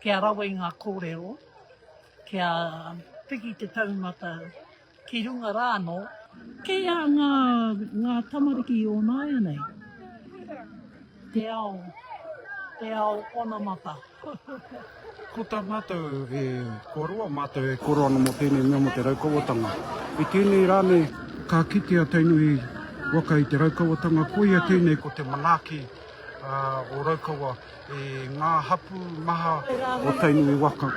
kia rawa i ngā kōrero, kia piki te taumata ki runga rāno, kia ngā tamariki o nāia nei. Te ao ona mata. Ko tā mātou koroa mātou koroa no mo tēnei mea mo te raukawatanga. I tēnei rāne ka kitea teinu i waka i te raukawatanga, ko ia tēnei ko te manaki o raukawa ngā hapu maha o teinu i waka.